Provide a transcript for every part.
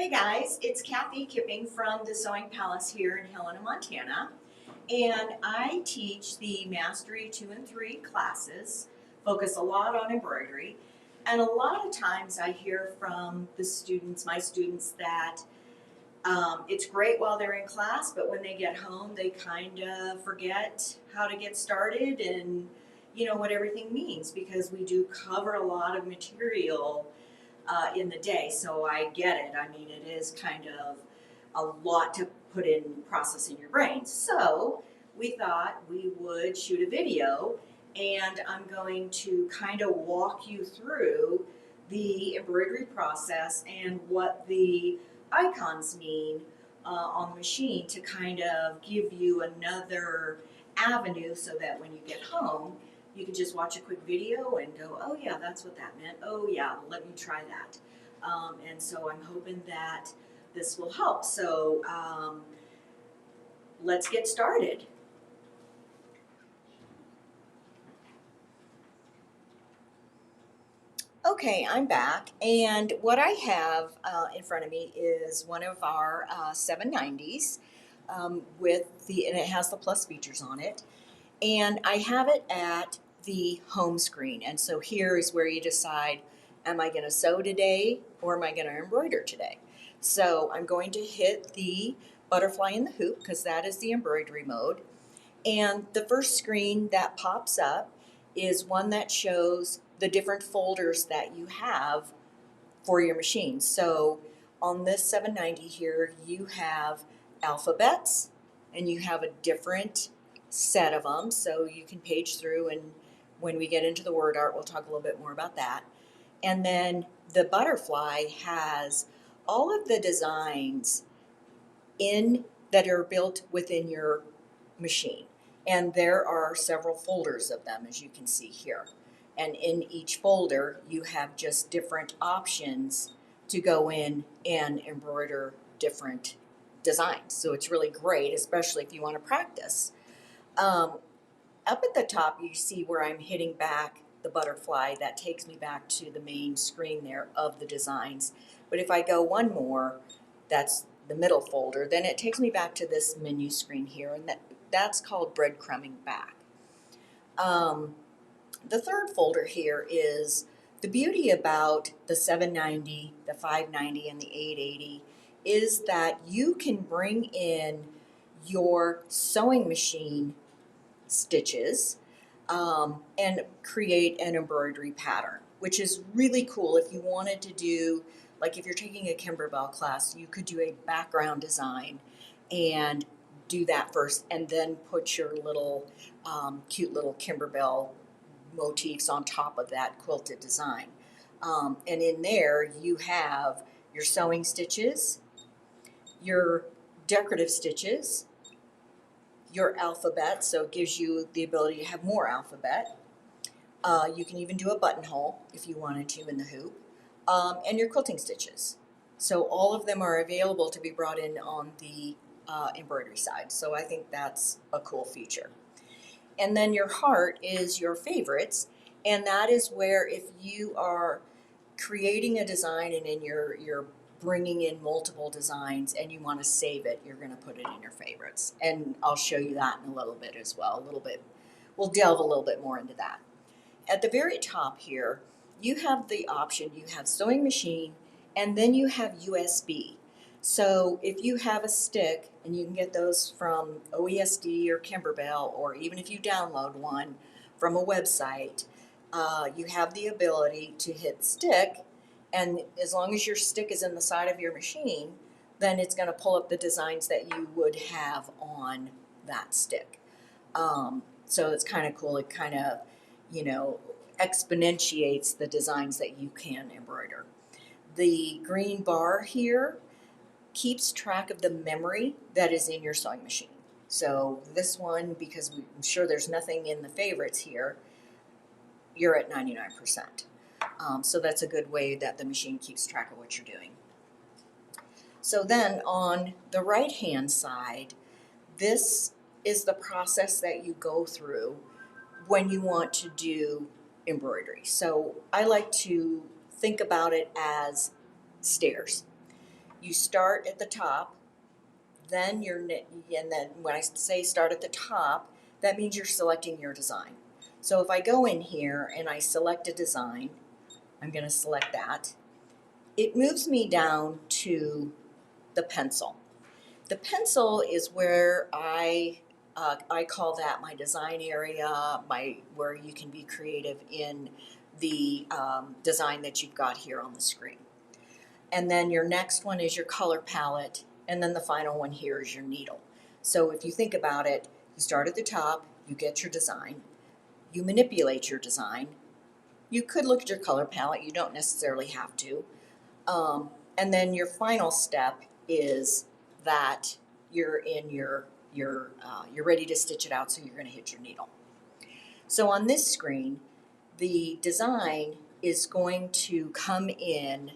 Hey guys, it's Kathy Kipping from the Sewing Palace here in Helena, Montana. And I teach the Mastery 2 and 3 classes, focus a lot on embroidery. And a lot of times I hear from the students, my students, that it's great while they're in class, but when they get home, they kind of forget how to get started and what everything means, because we do cover a lot of material in the day. So I get it. I mean, it is kind of a lot to put in process in your brain. So we thought we would shoot a video, and I'm going to kind of walk you through the embroidery process and what the icons mean on the machine, to kind of give you another avenue so that when you get home, you can just watch a quick video and go, oh yeah, that's what that meant. Oh yeah, let me try that. And so I'm hoping that this will help. So let's get started. Okay, I'm back, and what I have in front of me is one of our 790s and it has the plus features on it, and I have it at the home screen. And so here is where you decide, am I going to sew today or am I going to embroider today? So I'm going to hit the butterfly in the hoop, because that is the embroidery mode. And the first screen that pops up is one that shows the different folders that you have for your machine. So on this 790 here, you have alphabets, and you have a different set of them, so you can page through, and when we get into the word art, we'll talk a little bit more about that. And then the butterfly has all of the designs that are built within your machine. And there are several folders of them, as you can see here. And in each folder, you have just different options to go in and embroider different designs. So it's really great, especially if you want to practice. Up at the top, you see where I'm hitting back the butterfly. That takes me back to the main screen there of the designs. But if I go one more, that's the middle folder, then it takes me back to this menu screen here, and that's called breadcrumbing back. The third folder here is the beauty about the 790, the 590, and the 880 is that you can bring in your sewing machine stitches and create an embroidery pattern, which is really cool. If you wanted to do, like if you're taking a Kimberbell class, you could do a background design and do that first, and then put your little cute little Kimberbell motifs on top of that quilted design. And in there you have your sewing stitches, your decorative stitches, your alphabet, so it gives you the ability to have more alphabet. You can even do a buttonhole if you wanted to in the hoop, and your quilting stitches. So all of them are available to be brought in on the embroidery side. So I think that's a cool feature. And then your heart is your favorites, and that is where if you are creating a design and then you're bringing in multiple designs and you want to save it, you're going to put it in your favorites. And I'll show you that in a little bit as well. We'll delve a little bit more into that. At the very top here, you have the option, you have sewing machine, and then you have USB. So if you have a stick, and you can get those from OESD or Kimberbell, or even if you download one from a website, you have the ability to hit stick, and as long as your stick is in the side of your machine, then it's going to pull up the designs that you would have on that stick. So it's kind of cool. It kind of, exponentiates the designs that you can embroider. The green bar here keeps track of the memory that is in your sewing machine. So this one, because I'm sure there's nothing in the favorites here, you're at 99%. So that's a good way that the machine keeps track of what you're doing. So then on the right-hand side, this is the process that you go through when you want to do embroidery. So I like to think about it as stairs. you start at the top, then and then when I say start at the top, that means you're selecting your design. So if I go in here and I select a design, I'm going to select that. It moves me down to the pencil. The pencil is where I call that my design area, where you can be creative in the design that you've got here on the screen. And then your next one is your color palette, and then the final one here is your needle. So if you think about it, you start at the top, you get your design, you manipulate your design. You could look at your color palette, you don't necessarily have to. And then your final step is that you're ready to stitch it out, so you're going to hit your needle. So on this screen, the design is going to come in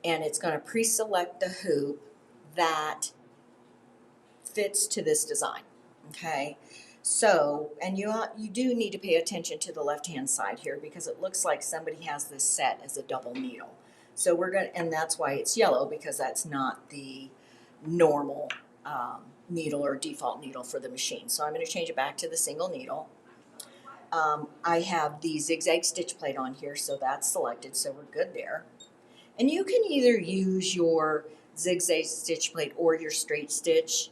and it's going to pre-select the hoop that fits to this design, okay? So, and you do need to pay attention to the left-hand side here because it looks like somebody has this set as a double needle. So we're going to, and that's why it's yellow, because that's not the normal needle or default needle for the machine. So I'm going to change it back to the single needle. I have the zigzag stitch plate on here, so that's selected, so we're good there. And you can either use your zigzag stitch plate or your straight stitch.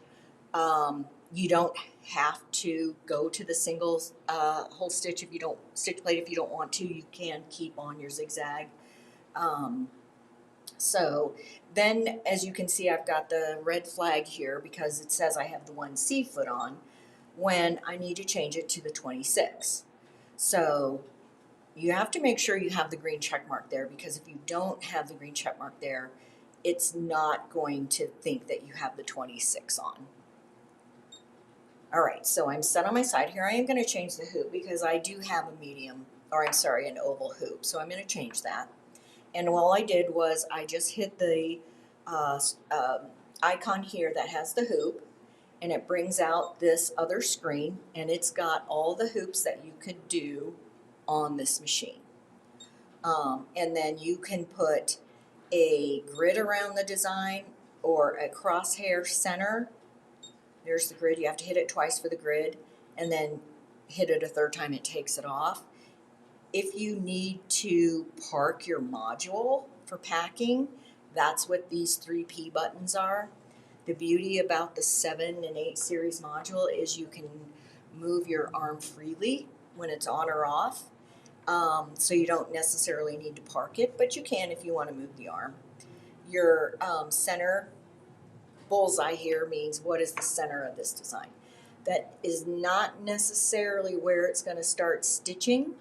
You don't have to go to the single hole stitch if you don't want to. You can keep on your zigzag. So then, as you can see, I've got the red flag here because it says I have the 1C foot on when I need to change it to the 26. So you have to make sure you have the green check mark there, because if you don't have the green check mark there, it's not going to think that you have the 26 on. All right, so I'm set on my side here. I am going to change the hoop because I do have an oval hoop. So I'm going to change that. And all I did was I just hit the icon here that has the hoop, and it brings out this other screen, and it's got all the hoops that you could do on this machine. And then you can put a grid around the design or a crosshair center. There's the grid. You have to hit it twice for the grid, and then hit it a third time, it takes it off. If you need to park your module for packing, that's what these 3P buttons are. The beauty about the 7 and 8 series module is you can move your arm freely when it's on or off. So you don't necessarily need to park it, but you can if you want to move the arm. Your center bullseye here means what is the center of this design. That is not necessarily where it's going to start stitching.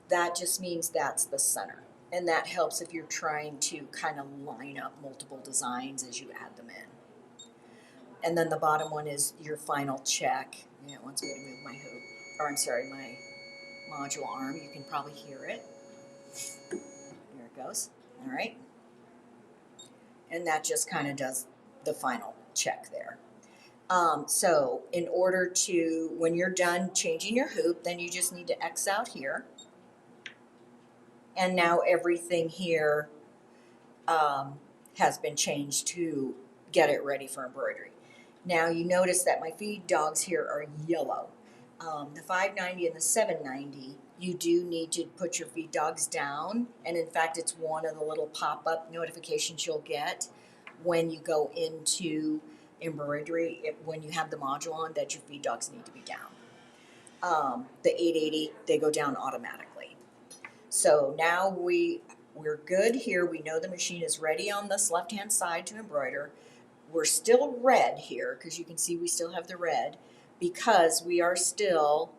That just means that's the center. And that helps if you're trying to kind of line up multiple designs as you add them in. And then the bottom one is your final check. And it wants me to move my hoop, or I'm sorry, my module arm. You can probably hear it. There it goes. All right. And that just kind of does the final check there. So in order to, when you're done changing your hoop, then you just need to X out here. And now everything here has been changed to get it ready for embroidery. Now you notice that my feed dogs here are yellow. The 590 and the 790, you do need to put your feed dogs down, and in fact it's one of the little pop-up notifications you'll get when you go into embroidery, when you have the module on, that your feed dogs need to be down. The 880, they go down automatically. So now we're good here. We know the machine is ready on this left-hand side to embroider. We're still red here, because you can see we still have the red, because we are still,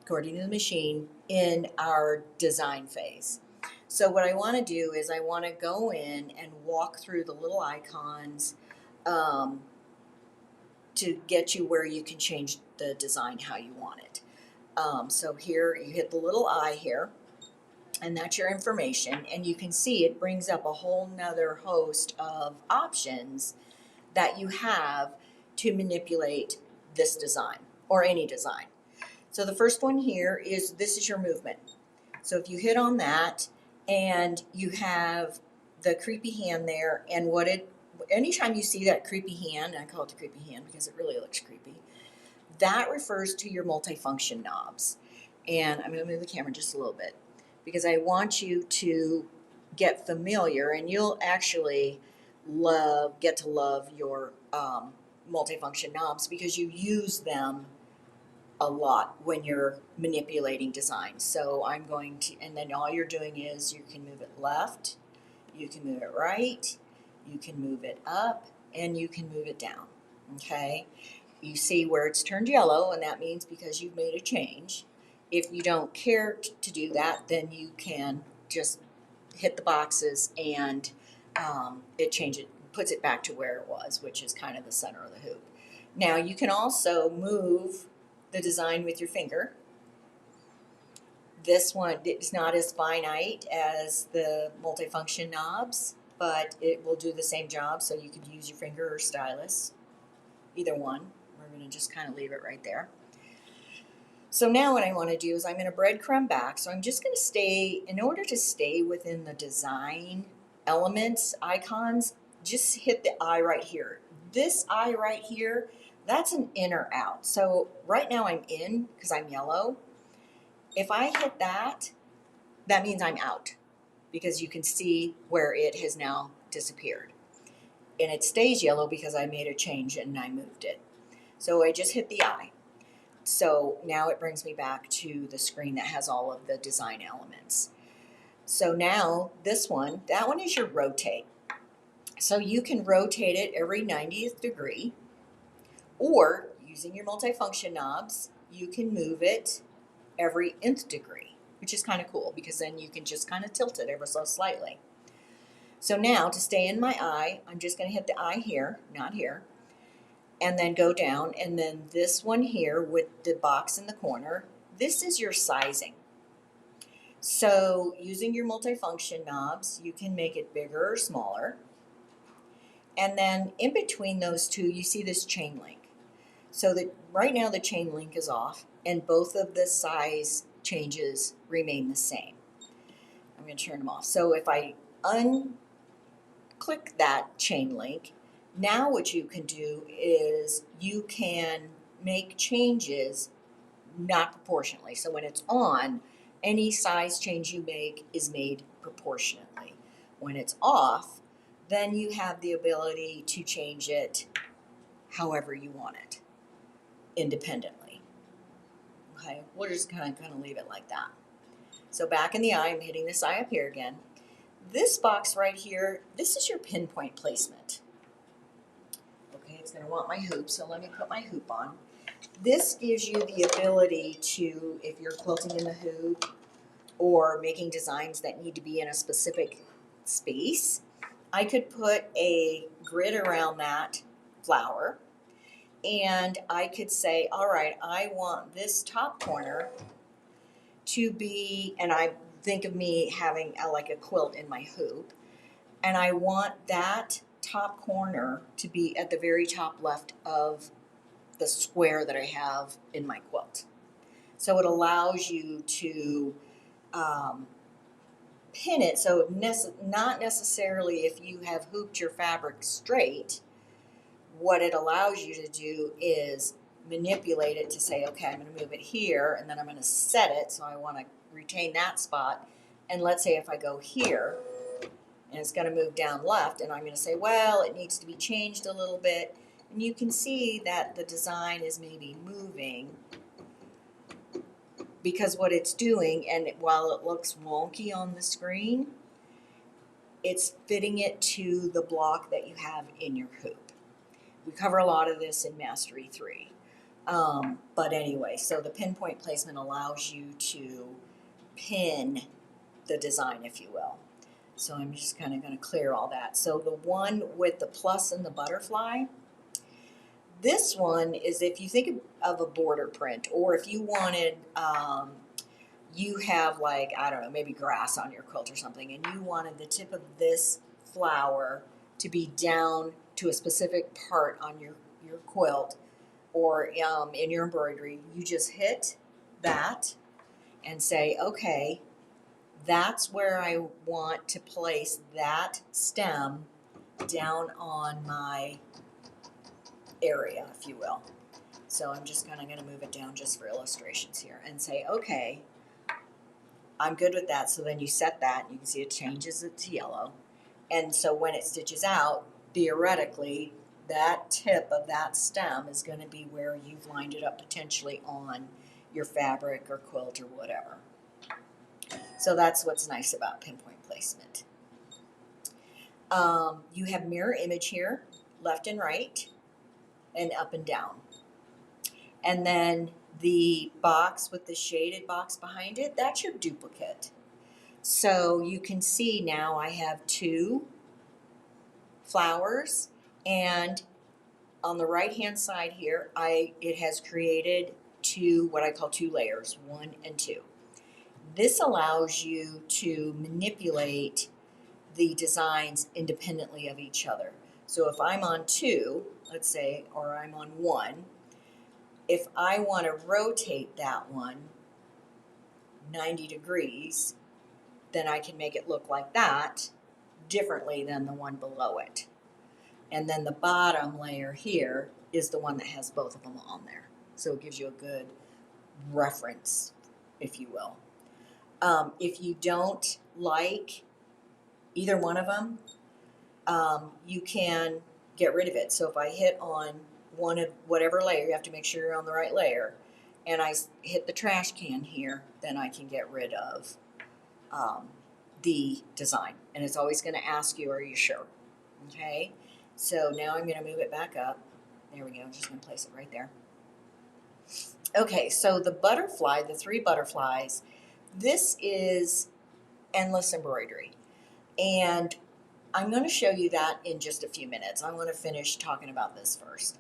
according to the machine, in our design phase. So what I want to do is I want to go in and walk through the little icons to get you where you can change the design how you want it. So here you hit the little I here, and that's your information, and you can see it brings up a whole nother host of options that you have to manipulate this design or any design. So the first one here is, this is your movement. So if you hit on that, and you have the creepy hand there, and what it anytime you see that creepy hand, and I call it the creepy hand because it really looks creepy, that refers to your multifunction knobs. And I'm going to move the camera just a little bit because I want you to get familiar, and you'll actually get to love your multifunction knobs because you use them a lot when you're manipulating design. So I'm going to, and then all you're doing is you can move it left, you can move it right, you can move it up, and you can move it down, okay? You see where it's turned yellow, and that means because you've made a change. If you don't care to do that, then you can just hit the boxes and it puts it back to where it was, which is kind of the center of the hoop. Now you can also move the design with your finger. This one is not as finite as the multifunction knobs, but it will do the same job, so you could use your finger or stylus, either one. We're going to just kind of leave it right there. So now what I want to do is I'm going to breadcrumb back. So I'm just going to stay, in order to stay within the design elements, icons, just hit the eye right here. This eye right here, that's an in or out. So right now I'm in because I'm yellow. If I hit that, that means I'm out because you can see where it has now disappeared. And it stays yellow because I made a change and I moved it. So I just hit the eye. So now it brings me back to the screen that has all of the design elements. So now this one, that one is your rotate. So you can rotate it every 90th degree, or using your multifunction knobs, you can move it every nth degree, which is kind of cool because then you can just kind of tilt it ever so slightly. So now to stay in my eye, I'm just going to hit the eye here, not here, and then go down, and then this one here with the box in the corner, this is your sizing. So using your multifunction knobs, you can make it bigger or smaller. And then in between those two, you see this chain link. So that right now the chain link is off and both of the size changes remain the same. I'm going to turn them off. So if I unclick that chain link, now what you can do is you can make changes not proportionally. So when it's on, any size change you make is made proportionately. When it's off, then you have the ability to change it however you want it, independently. Okay, we'll just kind of leave it like that. So back in the eye, I'm hitting this eye up here again. This box right here, this is your pinpoint placement. Okay, it's going to want my hoop, so let me put my hoop on. This gives you the ability to, if you're quilting in the hoop or making designs that need to be in a specific space, I could put a grid around that flower and I could say, all right, I want this top corner to be, and I think of me having like a quilt in my hoop, and I want that top corner to be at the very top left of the square that I have in my quilt. So it allows you to pin it, so not necessarily if you have hooped your fabric straight, what it allows you to do is manipulate it to say, okay, I'm going to move it here, and then I'm going to set it, so I want to retain that spot. And let's say if I go here, and it's going to move down left, and I'm going to say, well, it needs to be changed a little bit. And you can see that the design is maybe moving because what it's doing, and while it looks wonky on the screen, it's fitting it to the block that you have in your hoop. We cover a lot of this in Mastery 3. But anyway, so the pinpoint placement allows you to pin the design, if you will. So I'm just kind of going to clear all that. So the one with the plus and the butterfly, this one is if you think of a border print, or if you wanted, you have like, I don't know, maybe grass on your quilt or something, and you wanted the tip of this flower to be down to a specific part on your quilt or in your embroidery, you just hit that and say, okay, that's where I want to place that stem down on my area, if you will. So I'm just kind of going to move it down just for illustrations here and say, okay, I'm good with that. So then you set that, you can see it changes it to yellow. And so when it stitches out, theoretically, that tip of that stem is going to be where you've lined it up potentially on your fabric or quilt or whatever. So that's what's nice about pinpoint placement. You have mirror image here, left and right, and up and down. And then the box with the shaded box behind it, that's your duplicate. So you can see now I have 2 flowers, and on the right hand side here, it has created 2, what I call 2 layers, 1 and 2. This allows you to manipulate the designs independently of each other. So if I'm on 2, let's say, or I'm on 1, if I want to rotate that one 90 degrees, then I can make it look like that differently than the one below it. And then the bottom layer here is the one that has both of them on there. So it gives you a good reference, if you will. If you don't like either one of them, you can get rid of it. So if I hit on one of whatever layer, you have to make sure you're on the right layer, and I hit the trash can here, then I can get rid of the design. And it's always going to ask you, are you sure? Okay, so now I'm going to move it back up. There we go. I'm just going to place it right there. Okay, so the butterfly, the 3 butterflies, this is endless embroidery. And I'm going to show you that in just a few minutes. I want to finish talking about this first,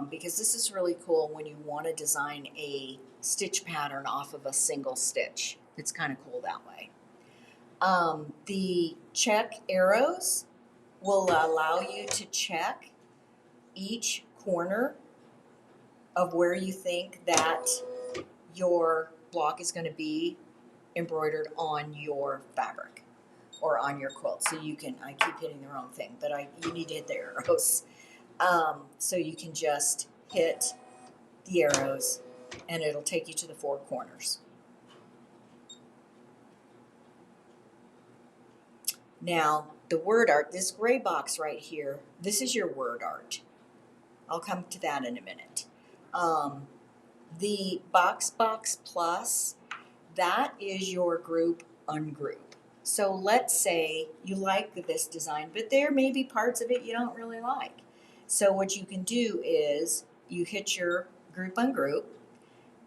because this is really cool when you want to design a stitch pattern off of a single stitch. It's kind of cool that way. The check arrows will allow you to check each corner of where you think that your block is going to be embroidered on your fabric or on your quilt. So you can, I keep hitting the wrong thing, but you need to hit the arrows. So you can just hit the arrows and it'll take you to the 4 corners. Now, the word art, this gray box right here, this is your word art. I'll come to that in a minute. The box plus, that is your group ungroup. So let's say you like this design, but there may be parts of it you don't really like. So what you can do is you hit your group ungroup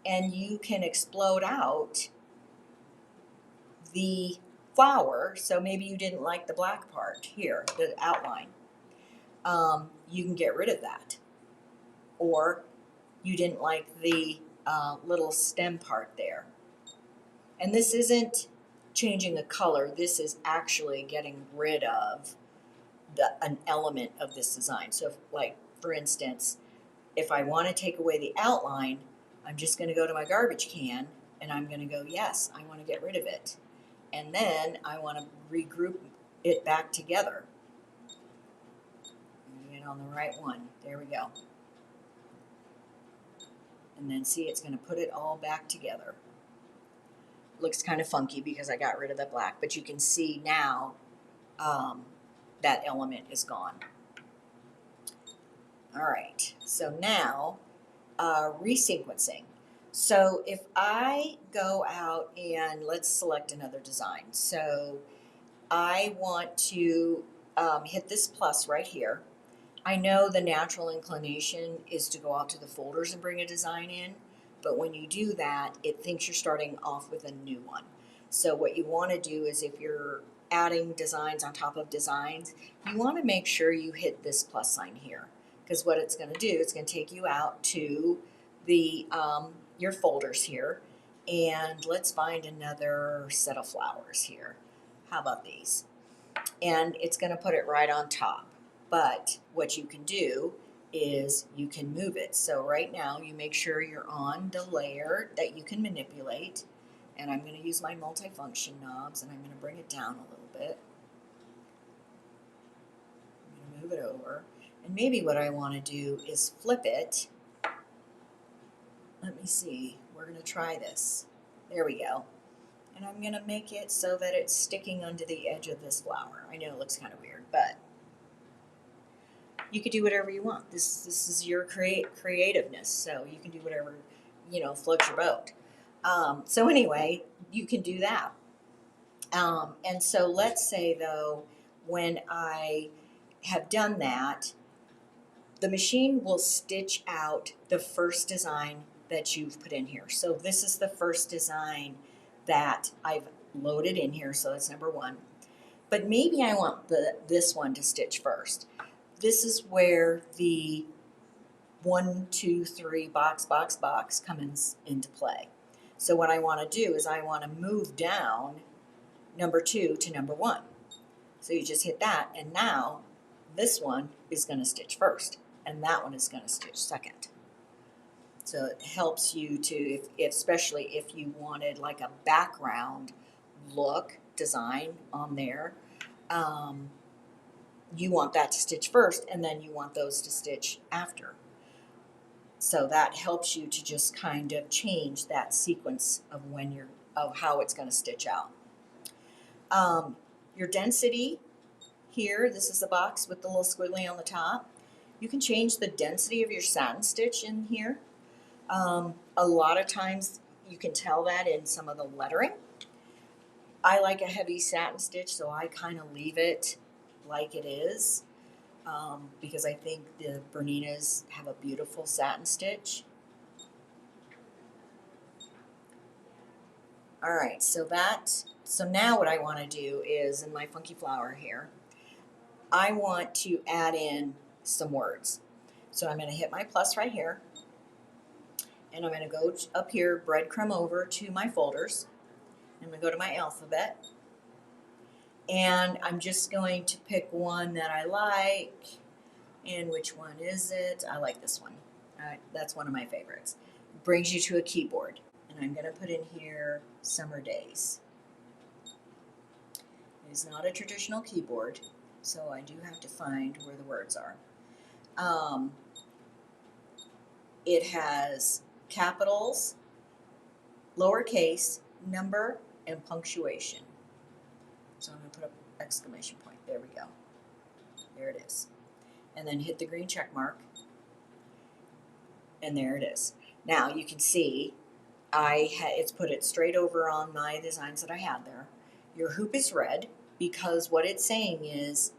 and you can explode out the flower. So maybe you didn't like the black part here, the outline. You can get rid of that. Or you didn't like the little stem part there. And this isn't changing the color, this is actually getting rid of an element of this design. So if, like, for instance, if I want to take away the outline, I'm just going to go to my garbage can and I'm going to go, yes, I want to get rid of it. And then I want to regroup it back together. Get on the right one. There we go. And then see, it's going to put it all back together. Looks kind of funky because I got rid of the black, but you can see now that element is gone. All right, so now resequencing. So if I go out and let's select another design. So I want to hit this plus right here. I know the natural inclination is to go out to the folders and bring a design in, but when you do that, it thinks you're starting off with a new one. So what you want to do is if you're adding designs on top of designs, you want to make sure you hit this plus sign here, because what it's going to do, it's going to take you out to the your folders here, and let's find another set of flowers here. How about these? And it's going to put it right on top. But what you can do is you can move it. So right now you make sure you're on the layer that you can manipulate. And I'm going to use my multifunction knobs and I'm going to bring it down a little bit. I'm move it over. And maybe what I want to do is flip it. Let me see. We're going to try this. There we go. And I'm going to make it so that it's sticking onto the edge of this flower. I know it looks kind of weird, but you could do whatever you want. This is your creativeness, so you can do whatever, floats your boat. So anyway, you can do that. And so let's say, though, when I have done that, the machine will stitch out the first design that you've put in here. So this is the first design that I've loaded in here, so that's number one. But maybe I want this one to stitch first. This is where the 1, 2, 3 box comes into play. So what I want to do is I want to move down number 2 to number 1. So you just hit that, and now this one is going to stitch first, and that one is going to stitch second. So it helps you to, especially if you wanted like a background look design on there, you want that to stitch first, and then you want those to stitch after. So that helps you to just kind of change that sequence of of how it's going to stitch out. Your density here, this is the box with the little squiggly on the top. You can change the density of your satin stitch in here. A lot of times you can tell that in some of the lettering. I like a heavy satin stitch, so I kind of leave it like it is, because I think the Berninas have a beautiful satin stitch. All right, so now what I want to do is, in my funky flower here, I want to add in some words. So I'm going to hit my plus right here, and I'm going to go up here, breadcrumb over to my folders. I'm going to go to my alphabet, and I'm just going to pick one that I like. And which one is it? I like this one. That's one of my favorites. It brings you to a keyboard, and I'm going to put in here summer days. It is not a traditional keyboard, so I do have to find where the words are. It has capitals, lowercase, number, and punctuation. So I'm going to put an exclamation point. There we go. There it is. And then hit the green check mark. And there it is. Now you can see it's put it straight over on my designs that I had there. Your hoop is red because what it's saying is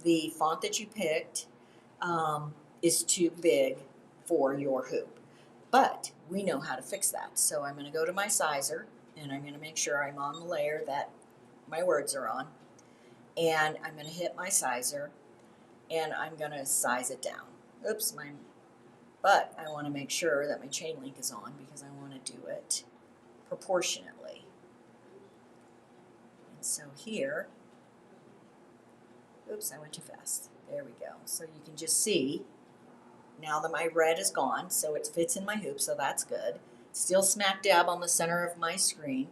the font that you picked is too big for your hoop. But we know how to fix that. So I'm going to go to my sizer, and I'm going to make sure I'm on the layer that my words are on. And I'm going to hit my sizer, and I'm going to size it down. Oops, but I want to make sure that my chain link is on because I want to do it proportionately. And so here, oops, I went too fast. There we go. So you can just see now that my red is gone, so it fits in my hoop, so that's good. Still smack dab on the center of my screen,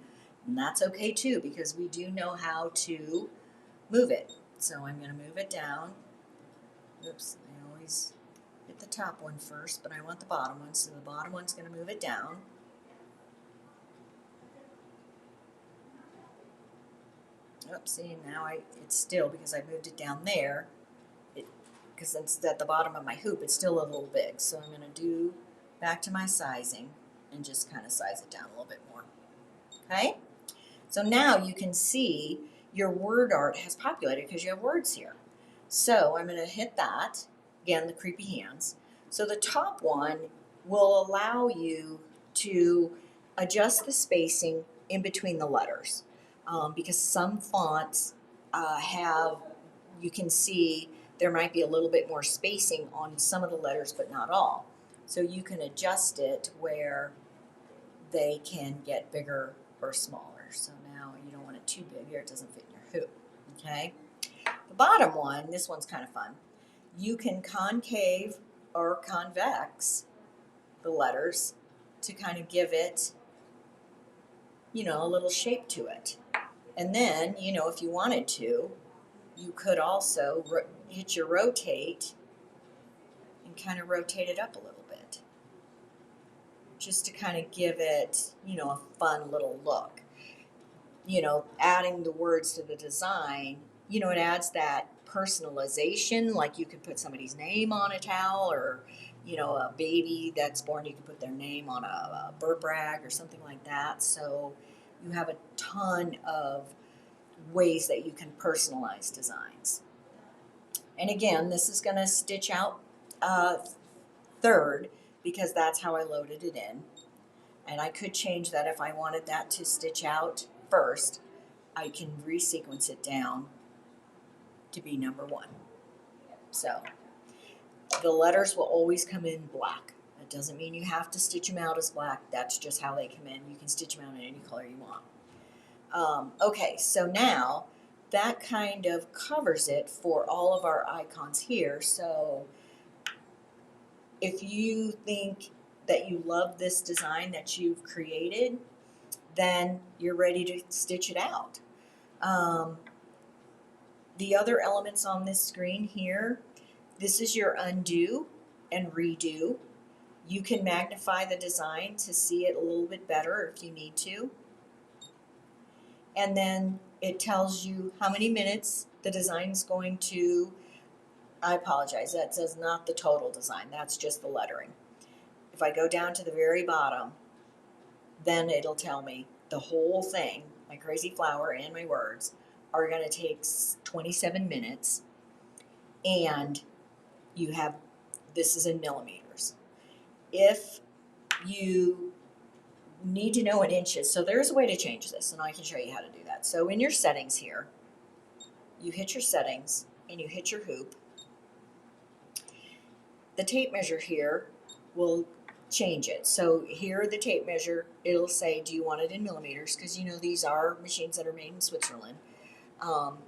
and that's okay too because we do know how to move it. So I'm going to move it down. Oops, I always hit the top one first, but I want the bottom one, so the bottom one's going to move it down. Oops, see, now it's still, because I moved it down there, because it's at the bottom of my hoop, it's still a little big. So I'm going to do back to my sizing and just kind of size it down a little bit more. Okay? So now you can see your word art has populated because you have words here. So I'm going to hit that, again, the creepy hands. So the top one will allow you to adjust the spacing in between the letters, because some fonts you can see there might be a little bit more spacing on some of the letters, but not all. So you can adjust it where they can get bigger or smaller. So now you don't want it too big or it doesn't fit in your hoop. Okay? The bottom one, this one's kind of fun. You can concave or convex the letters to kind of give it, a little shape to it. And then, if you wanted to, you could also hit your rotate and kind of rotate it up a little bit, just to kind of give it, you know, a fun little look. You know, adding the words to the design, you know, it adds that personalization. Like you could put somebody's name on a towel, or, you know, a baby that's born, you can put their name on a burp rag or something like that. So you have a ton of ways that you can personalize designs. And again, this is going to stitch out third because that's how I loaded it in. And I could change that if I wanted that to stitch out first. I can resequence it down to be number 1. So the letters will always come in black. That doesn't mean you have to stitch them out as black. That's just how they come in. You can stitch them out in any color you want. Okay, so now that kind of covers it for all of our icons here. So if you think that you love this design that you've created, then you're ready to stitch it out. The other elements on this screen here, this is your undo and redo. You can magnify the design to see it a little bit better if you need to. And then it tells you how many minutes the design is going to. I apologize, that says not the total design, that's just the lettering. If I go down to the very bottom, then it'll tell me the whole thing, my crazy flower and my words, are going to take 27 minutes, and you have, this is in millimeters. If you need to know in inches, so there's a way to change this, and I can show you how to do that. So in your settings here, you hit your settings and you hit your hoop. The tape measure here will change it. So here, the tape measure, it'll say, do you want it in millimeters? Because you know these are machines that are made in Switzerland.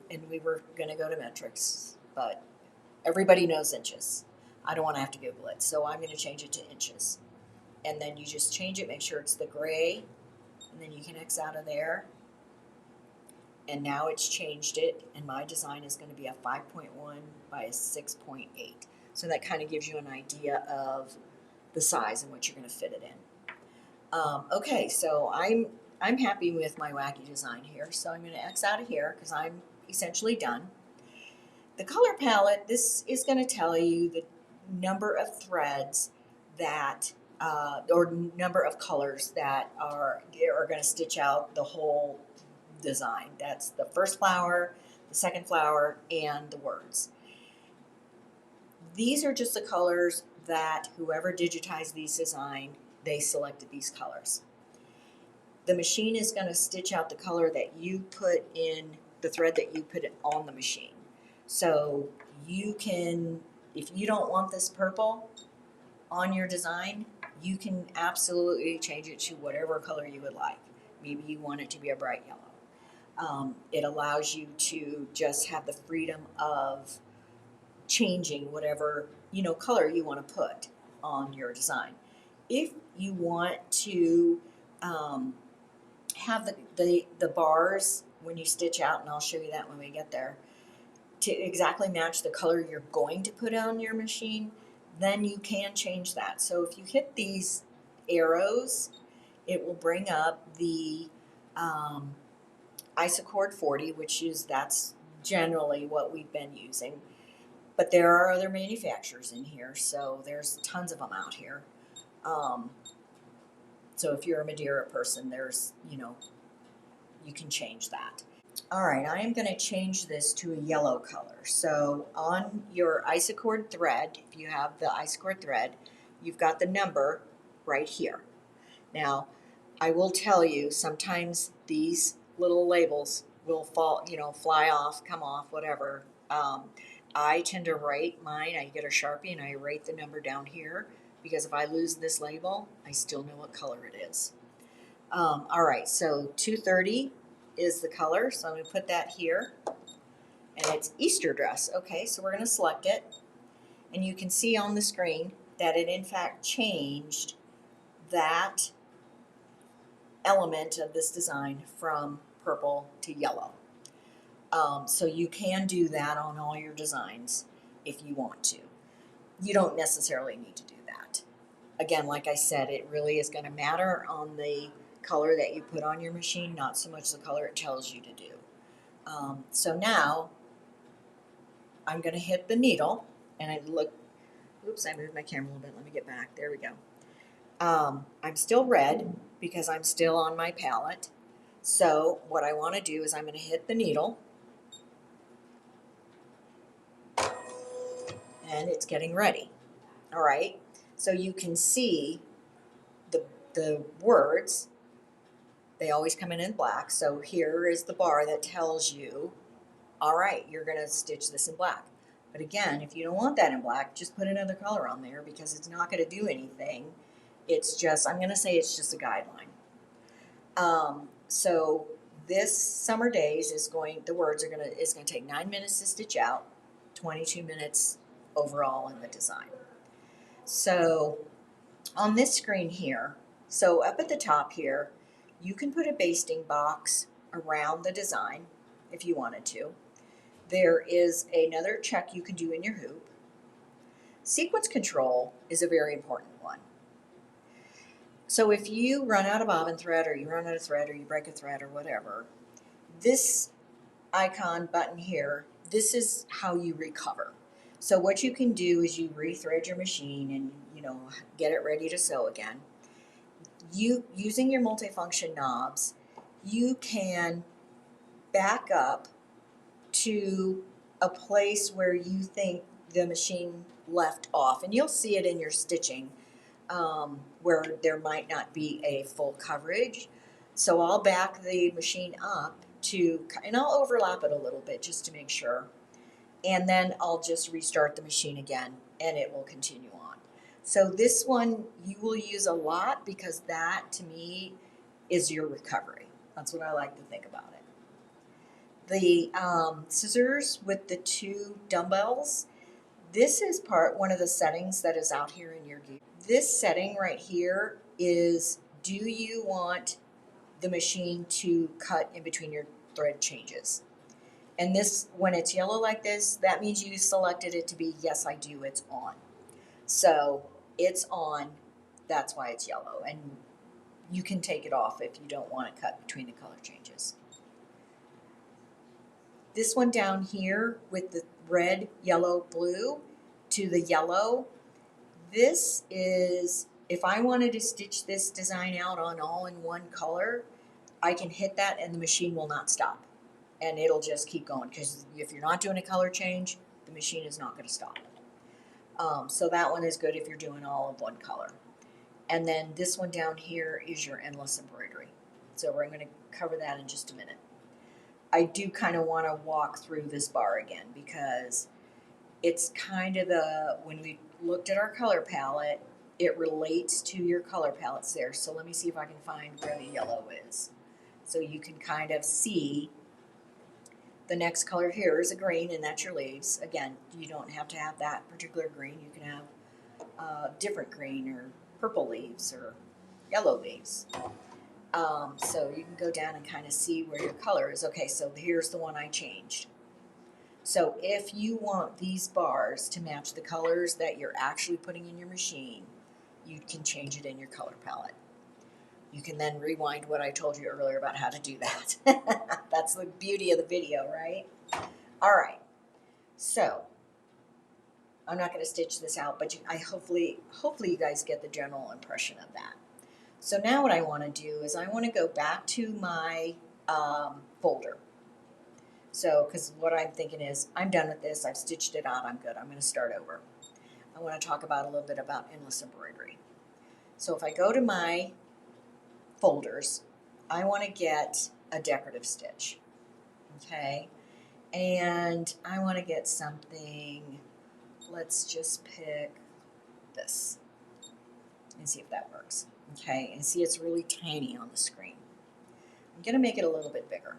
And we were going to go to metrics, but everybody knows inches. I don't want to have to Google it, so I'm going to change it to inches. And then you just change it, make sure it's the gray, and then you can X out of there. And now it's changed it, and my design is going to be a 5.1 by a 6.8. So that kind of gives you an idea of the size and what you're going to fit it in. Okay, so I'm happy with my wacky design here, so I'm going to X out of here because I'm essentially done. The color palette, this is going to tell you the number of threads that, or number of colors that are going to stitch out the whole design. That's the first flower, the second flower, and the words. These are just the colors that whoever digitized these design, they selected these colors. The machine is going to stitch out the color that you put in, the thread that you put on the machine. So you can, if you don't want this purple on your design, you can absolutely change it to whatever color you would like. Maybe you want it to be a bright yellow. It allows you to just have the freedom of changing whatever, you know, color you want to put on your design. If you want to have the bars when you stitch out, and I'll show you that when we get there, to exactly match the color you're going to put on your machine, then you can change that. So if you hit these arrows, it will bring up the Isocord 40, which is, that's generally what we've been using. But there are other manufacturers in here, so there's tons of them out here. So if you're a Madeira person, there's, you know, you can change that. All right, I am going to change this to a yellow color. So on your Isocord thread, if you have the Isocord thread, you've got the number right here. Now, I will tell you, sometimes these little labels will fall, you know, fly off, come off, whatever. I tend to write mine, I get a Sharpie and I write the number down here, because if I lose this label, I still know what color it is. All right, so 230 is the color, so I'm going to put that here, and it's Easter dress. Okay, so we're going to select it, and you can see on the screen that it in fact changed that element of this design from purple to yellow. So you can do that on all your designs. if you want to. You don't necessarily need to do that. Again, like I said, it really is going to matter on the color that you put on your machine, not so much the color it tells you to do. So now I'm going to hit the needle, and I look, oops, I moved my camera a little bit. Let me get back. There we go. I'm still red because I'm still on my palette. So what I want to do is I'm going to hit the needle, and it's getting ready. All right. So you can see the words. They always come in black. So here is the bar that tells you, all right, you're going to stitch this in black. But again, if you don't want that in black, just put another color on there because it's not going to do anything. It's just, I'm going to say it's just a guideline. So this Summer Days is going, the words are going to, it's going to take 9 minutes to stitch out, 22 minutes overall in the design. So on this screen here, so up at the top here, you can put a basting box around the design if you wanted to. There is another check you can do in your hoop. Sequence control is a very important one. So if you run out of bobbin thread, or you run out of thread, or you break a thread, or whatever, this icon button here, this is how you recover. So what you can do is you rethread your machine and, you know, get it ready to sew again. Using your multifunction knobs, you can back up to a place where you think the machine left off, and you'll see it in your stitching where there might not be a full coverage. So I'll back the machine up to, and I'll overlap it a little bit just to make sure, and then I'll just restart the machine again and it will continue on. So this one you will use a lot because that to me is your recovery. That's what I like to think about it. The scissors with the 2 dumbbells, this is one of the settings that is out here in your gear. This setting right here is, do you want the machine to cut in between your thread changes? And this, when it's yellow like this, that means you selected it to be, yes, I do, it's on. So it's on, that's why it's yellow. And you can take it off if you don't want it cut between the color changes. This one down here with the red, yellow, blue to the yellow, this is, if I wanted to stitch this design out on all in one color, I can hit that and the machine will not stop. And it'll just keep going, because if you're not doing a color change, the machine is not going to stop. So that one is good if you're doing all of one color. And then this one down here is your endless embroidery. So we're going to cover that in just a minute. I do kind of want to walk through this bar again because it's kind of when we looked at our color palette, it relates to your color palettes there. So let me see if I can find where the yellow is. So you can kind of see the next color here is a green, and that's your leaves. Again, you don't have to have that particular green. You can have different green or purple leaves or yellow leaves. So you can go down and kind of see where your color is. Okay, so here's the one I changed. So if you want these bars to match the colors that you're actually putting in your machine, you can change it in your color palette. You can then rewind what I told you earlier about how to do that. That's the beauty of the video, right? All right, so I'm not going to stitch this out, but hopefully you guys get the general impression of that. So now what I want to do is I want to go back to my folder. So, because what I'm thinking is, I'm done with this, I've stitched it out, I'm good, I'm going to start over. I want to talk about a little bit about endless embroidery. So if I go to my folders, I want to get a decorative stitch, okay? And I want to get something, let's just pick this and see if that works. Okay, and see it's really tiny on the screen. I'm going to make it a little bit bigger.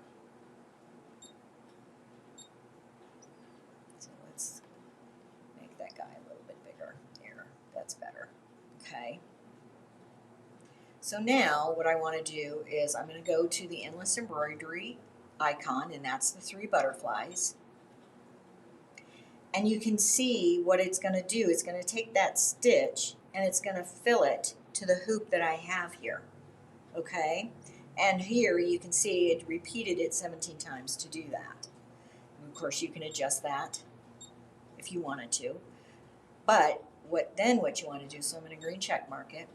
So let's make that guy a little bit bigger. There, that's better. Okay. So now what I want to do is I'm going to go to the endless embroidery icon, and that's the 3 butterflies. And you can see what it's going to do. It's going to take that stitch and it's going to fill it to the hoop that I have here. Okay? And here you can see it repeated it 17 times to do that. And of course you can adjust that if you wanted to. But what you want to do, so I'm going to green check mark it.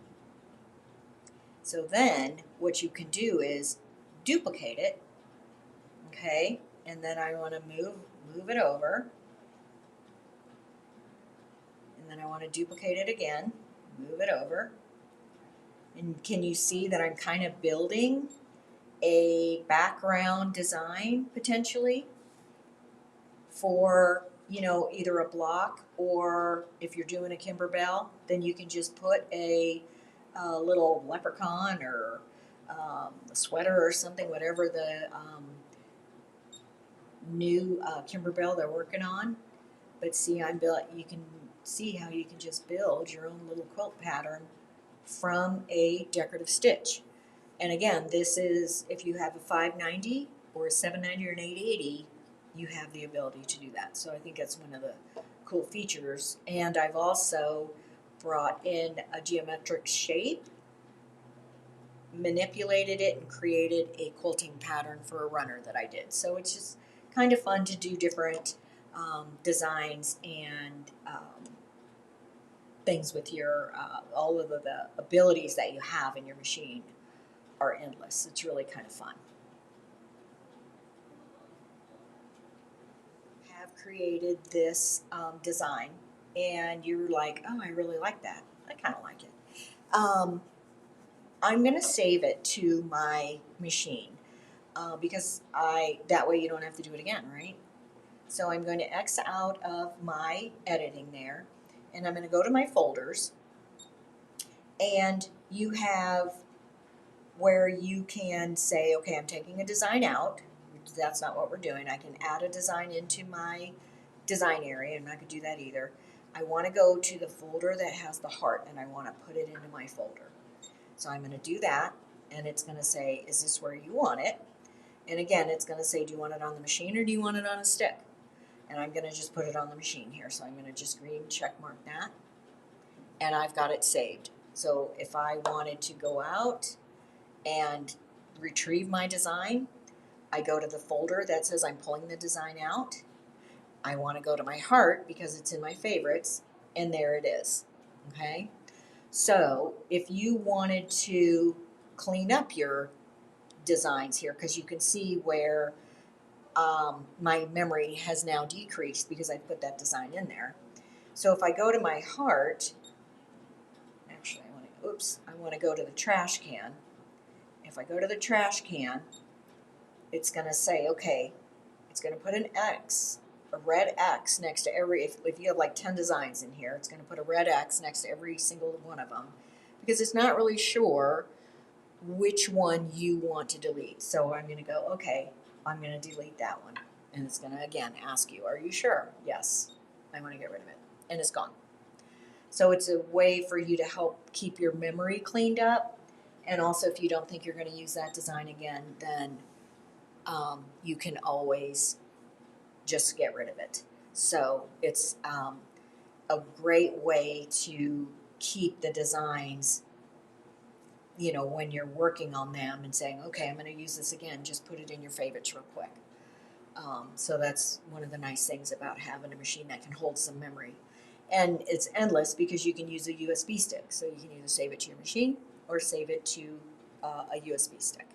So then what you can do is duplicate it. Okay? And then I want to move it over. And then I want to duplicate it again, move it over. And can you see that I'm kind of building a background design potentially for, you know, either a block, or if you're doing a Kimberbell, then you can just put a little leprechaun or a sweater or something, whatever the new Kimberbell they're working on. But see, you can see how you can just build your own little quilt pattern from a decorative stitch. And again, this is, if you have a 590 or a 790 or an 880, you have the ability to do that. So I think that's one of the cool features. And I've also brought in a geometric shape, manipulated it, and created a quilting pattern for a runner that I did. So it's just kind of fun to do different designs and things with your, all of the abilities that you have in your machine are endless. It's really kind of fun. I have created this design and you're like, oh, I really like that. I kind of like it. I'm going to save it to my machine because that way you don't have to do it again, right? So I'm going to X out of my editing there, and I'm going to go to my folders, and you have where you can say, okay, I'm taking a design out. That's not what we're doing. I can add a design into my design area. I'm not going to do that either. I want to go to the folder that has the heart, and I want to put it into my folder. So I'm going to do that, and it's going to say, is this where you want it? And again, it's going to say, do you want it on the machine or do you want it on a stick? And I'm going to just put it on the machine here. So I'm going to just green check mark that. And I've got it saved. So if I wanted to go out and retrieve my design, I go to the folder that says I'm pulling the design out. I want to go to my heart because it's in my favorites, and there it is. Okay? So if you wanted to clean up your designs here, because you can see where my memory has now decreased because I put that design in there. So if I go to my heart, actually I want to go to the trash can. If I go to the trash can, it's going to say, okay, it's going to put an X, a red X next to every, if you have like 10 designs in here, it's going to put a red X next to every single one of them because it's not really sure which one you want to delete. So I'm going to go, okay, I'm going to delete that one. And it's going to, again, ask you, are you sure? Yes, I want to get rid of it. And it's gone. So it's a way for you to help keep your memory cleaned up. And also, if you don't think you're going to use that design again, then you can always just get rid of it. So it's a great way to keep the designs, you know, when you're working on them and saying, okay, I'm going to use this again, just put it in your favorites real quick. So that's one of the nice things about having a machine that can hold some memory. And it's endless because you can use a USB stick. So you can either save it to your machine or save it to a USB stick.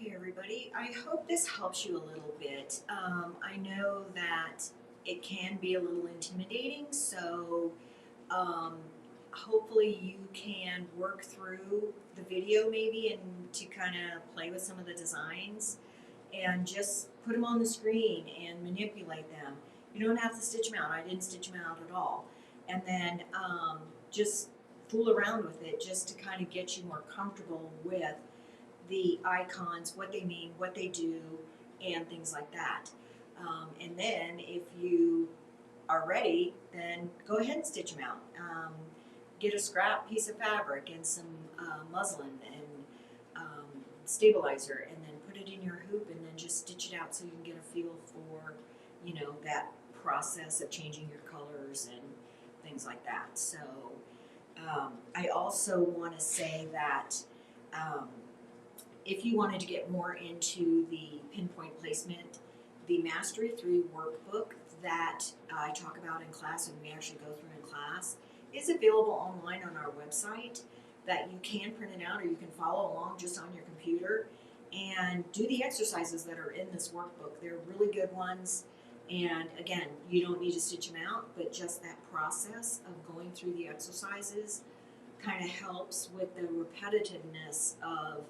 Okay, everybody, I hope this helps you a little bit. I know that it can be a little intimidating, so hopefully you can work through the video maybe and to kind of play with some of the designs and just put them on the screen and manipulate them. You don't have to stitch them out. I didn't stitch them out at all. And then just fool around with it just to kind of get you more comfortable with the icons, what they mean, what they do, and things like that. And then if you are ready, then go ahead and stitch them out. Get a scrap piece of fabric and some muslin and stabilizer, and then put it it in your hoop and then just stitch it out so you can get a feel for, you know, that process of changing your colors and things like that. So I also want to say that if you wanted to get more into the pinpoint placement, the Mastery 3 workbook that I talk about in class and we actually go through in class is available online on our website that you can print it out or you can follow along just on your computer and do the exercises that are in this workbook. They're really good ones. And again, you don't need to stitch them out, but just that process of going through the exercises kind of helps with the repetitiveness of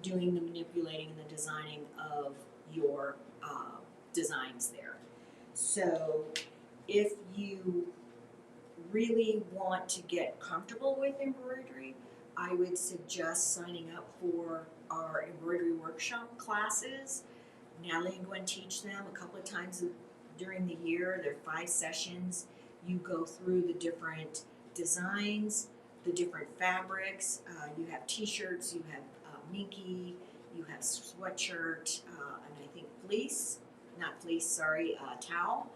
doing the manipulating and the designing of your designs there. So if you really want to get comfortable with embroidery, I would suggest signing up for our embroidery workshop classes. Natalie and Gwen teach them a couple of times during the year. They're 5 sessions. You go through the different designs, the different fabrics. You have t-shirts, you have minky, you have sweatshirt, and I think towel,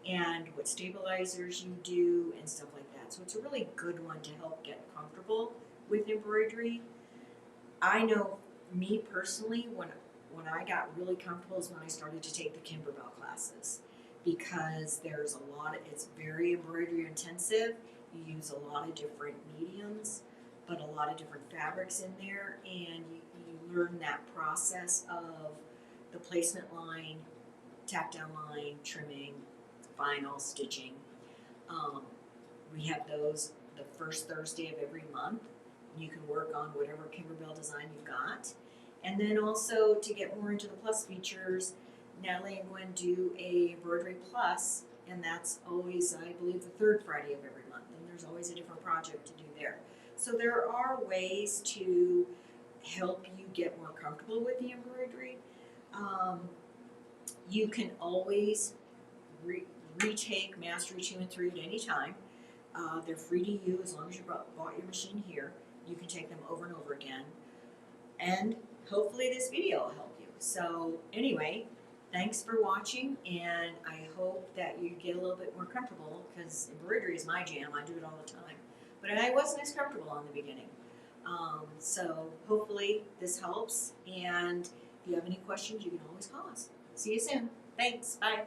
and what stabilizers you do and stuff like that. So it's a really good one to help get comfortable with embroidery. I know me personally, when I got really comfortable is when I started to take the Kimberbell classes, because there's a lot of, it's very embroidery intensive. You use a lot of different mediums, but a lot of different fabrics in there, and you learn that process of the placement line, tack down line, trimming, final stitching. We have those the first Thursday of every month. You can work on whatever Kimberbell design you've got. And then also to get more into the plus features, Natalie and Gwen do a embroidery plus, and that's always, I believe, the 3rd Friday of every month. And there's always a different project to do there. So there are ways to help you get more comfortable with the embroidery. You can always retake Mastery 2 and 3 at any time. They're free to you as long as you bought your machine here. You can take them over and over again. And hopefully this video will help you. So anyway, thanks for watching, and I hope that you get a little bit more comfortable, because embroidery is my jam. I do it all the time. But I wasn't as comfortable in the beginning. So hopefully this helps, and if you have any questions, you can always call us. See you soon. Thanks. Bye.